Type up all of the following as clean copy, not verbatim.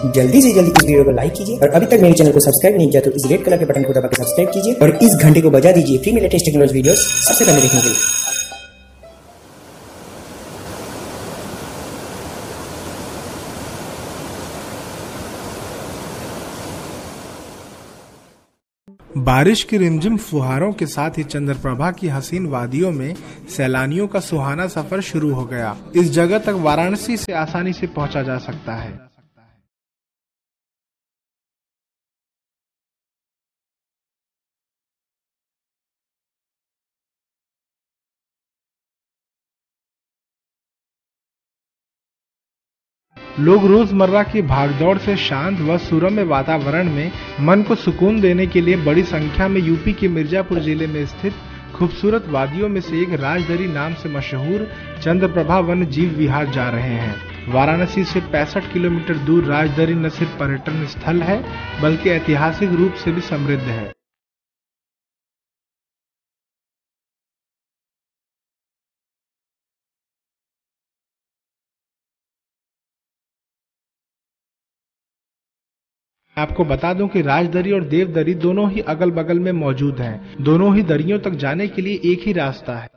जल्दी से जल्दी इस वीडियो को लाइक कीजिए और अभी तक मेरे चैनल को सब्सक्राइब नहीं किया तो इस रेड कलर के बटन को दबा के सब्सक्राइब कीजिए और इस घंटे को बजा दीजिए फ्री में लेटेस्ट टेक्नोलॉजी वीडियोस सबसे पहले देखने के लिए। बारिश की रिमझिम फुहारों के साथ ही चंद्रप्रभा की हसीन वादियों में सैलानियों का सुहाना सफर शुरू हो गया। इस जगह तक वाराणसी से आसानी से पहुंचा जा सकता है। लोग रोजमर्रा की भागदौड़ से शांत व सुरम्य वातावरण में मन को सुकून देने के लिए बड़ी संख्या में यूपी के मिर्जापुर जिले में स्थित खूबसूरत वादियों में से एक राजदरी नाम से मशहूर चंद्रप्रभा वन्य जीव विहार जा रहे हैं। वाराणसी से 65 किलोमीटर दूर राजदरी न सिर्फ पर्यटन स्थल है बल्कि ऐतिहासिक रूप से भी समृद्ध है। आपको बता दूं कि राजदरी और देवदरी दोनों ही अगल बगल में मौजूद हैं। दोनों ही दरियों तक जाने के लिए एक ही रास्ता है।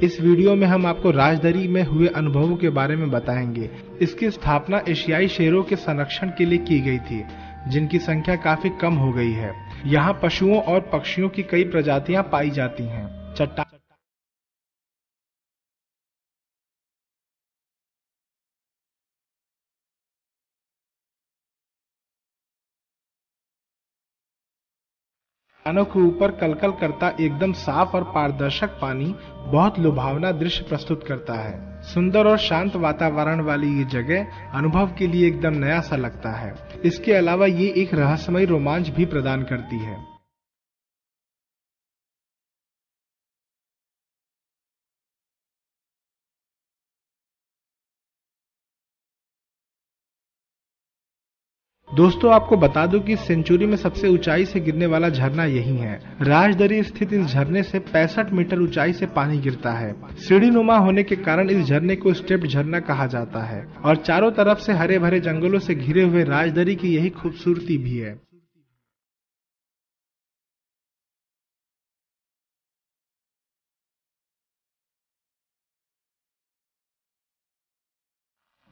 इस वीडियो में हम आपको राजदरी में हुए अनुभवों के बारे में बताएंगे। इसकी स्थापना एशियाई शेरों के संरक्षण के लिए की गई थी, जिनकी संख्या काफी कम हो गई है। यहाँ पशुओं और पक्षियों की कई प्रजातियां पाई जाती हैं। चट्टानों के ऊपर कलकल करता एकदम साफ और पारदर्शक पानी बहुत लुभावना दृश्य प्रस्तुत करता है। सुंदर और शांत वातावरण वाली ये जगह अनुभव के लिए एकदम नया सा लगता है। इसके अलावा ये एक रहस्यमय रोमांच भी प्रदान करती है। दोस्तों, आपको बता दूं कि इस सेंचुरी में सबसे ऊंचाई से गिरने वाला झरना यही है। राजदरी स्थित इस झरने से 65 मीटर ऊंचाई से पानी गिरता है। सीढ़ीनुमा होने के कारण इस झरने को स्टेप्ड झरना कहा जाता है और चारों तरफ से हरे भरे जंगलों से घिरे हुए राजदरी की यही खूबसूरती भी है।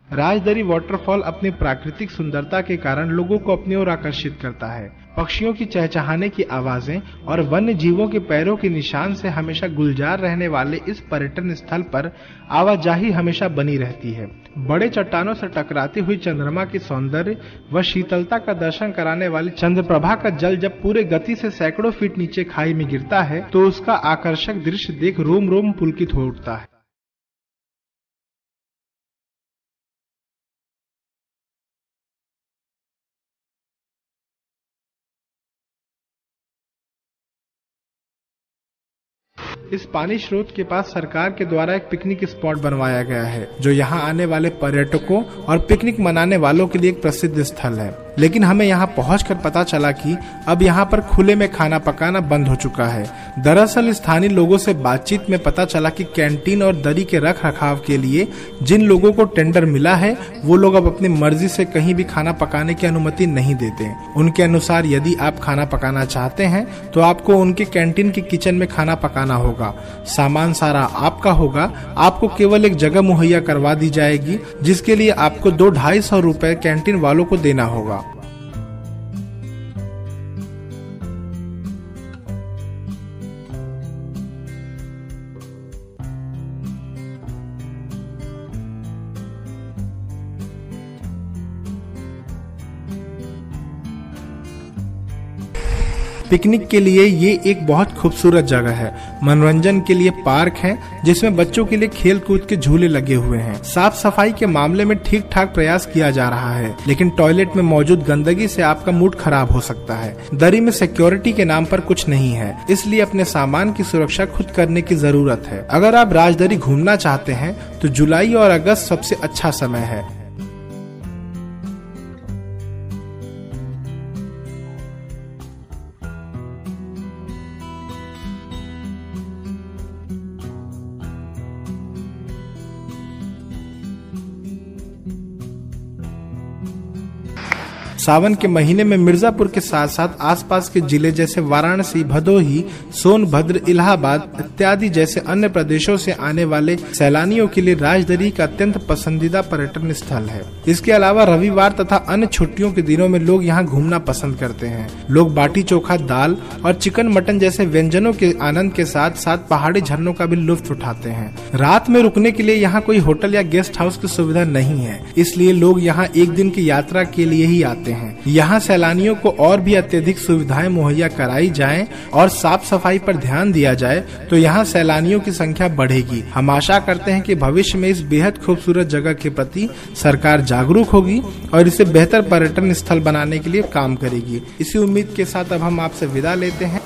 राजदरी वाटरफॉल अपनी प्राकृतिक सुंदरता के कारण लोगों को अपनी ओर आकर्षित करता है। पक्षियों की चहचहाने की आवाजें और वन्य जीवों के पैरों के निशान से हमेशा गुलजार रहने वाले इस पर्यटन स्थल पर आवाजाही हमेशा बनी रहती है। बड़े चट्टानों से टकराती हुई चंद्रमा की सौंदर्य व शीतलता का दर्शन कराने वाली चंद्रप्रभा का जल जब पूरे गति से सैकड़ों फीट नीचे खाई में गिरता है तो उसका आकर्षक दृश्य देख रोम रोम पुलकित हो उठता है। इस पानी स्रोत के पास सरकार के द्वारा एक पिकनिक स्पॉट बनवाया गया है, जो यहाँ आने वाले पर्यटकों और पिकनिक मनाने वालों के लिए एक प्रसिद्ध स्थल है। लेकिन हमें यहाँ पहुंचकर पता चला कि अब यहाँ पर खुले में खाना पकाना बंद हो चुका है। दरअसल स्थानीय लोगों से बातचीत में पता चला कि कैंटीन और दरी के रख रखाव के लिए जिन लोगों को टेंडर मिला है वो लोग अब अपनी मर्जी से कहीं भी खाना पकाने की अनुमति नहीं देते। उनके अनुसार यदि आप खाना पकाना चाहते हैं तो आपको उनके कैंटीन के किचन में खाना पकाना होगा। सामान सारा आपका होगा। आपको केवल एक जगह मुहैया करवा दी जाएगी, जिसके लिए आपको 200-250 रुपए कैंटीन वालों को देना होगा। पिकनिक के लिए ये एक बहुत खूबसूरत जगह है। मनोरंजन के लिए पार्क है, जिसमें बच्चों के लिए खेल कूद के झूले लगे हुए हैं। साफ सफाई के मामले में ठीक ठाक प्रयास किया जा रहा है, लेकिन टॉयलेट में मौजूद गंदगी से आपका मूड खराब हो सकता है। दरी में सिक्योरिटी के नाम पर कुछ नहीं है, इसलिए अपने सामान की सुरक्षा खुद करने की जरूरत है। अगर आप राजदरी घूमना चाहते हैं तो जुलाई और अगस्त सबसे अच्छा समय है। सावन के महीने में मिर्जापुर के साथ साथ आसपास के जिले जैसे वाराणसी, भदोही, सोनभद्र, इलाहाबाद इत्यादि जैसे अन्य प्रदेशों से आने वाले सैलानियों के लिए राजदरी का अत्यंत पसंदीदा पर्यटन स्थल है। इसके अलावा रविवार तथा अन्य छुट्टियों के दिनों में लोग यहाँ घूमना पसंद करते हैं। लोग बाटी चोखा, दाल और चिकन मटन जैसे व्यंजनों के आनंद के साथ साथ पहाड़ी झरनों का भी लुत्फ उठाते हैं। रात में रुकने के लिए यहाँ कोई होटल या गेस्ट हाउस की सुविधा नहीं है, इसलिए लोग यहाँ एक दिन की यात्रा के लिए ही आते हैं। यहाँ सैलानियों को और भी अत्यधिक सुविधाएं मुहैया कराई जाएं और साफ सफाई पर ध्यान दिया जाए तो यहाँ सैलानियों की संख्या बढ़ेगी। हम आशा करते हैं कि भविष्य में इस बेहद खूबसूरत जगह के प्रति सरकार जागरूक होगी और इसे बेहतर पर्यटन स्थल बनाने के लिए काम करेगी। इसी उम्मीद के साथ अब हम आपसे विदा लेते हैं।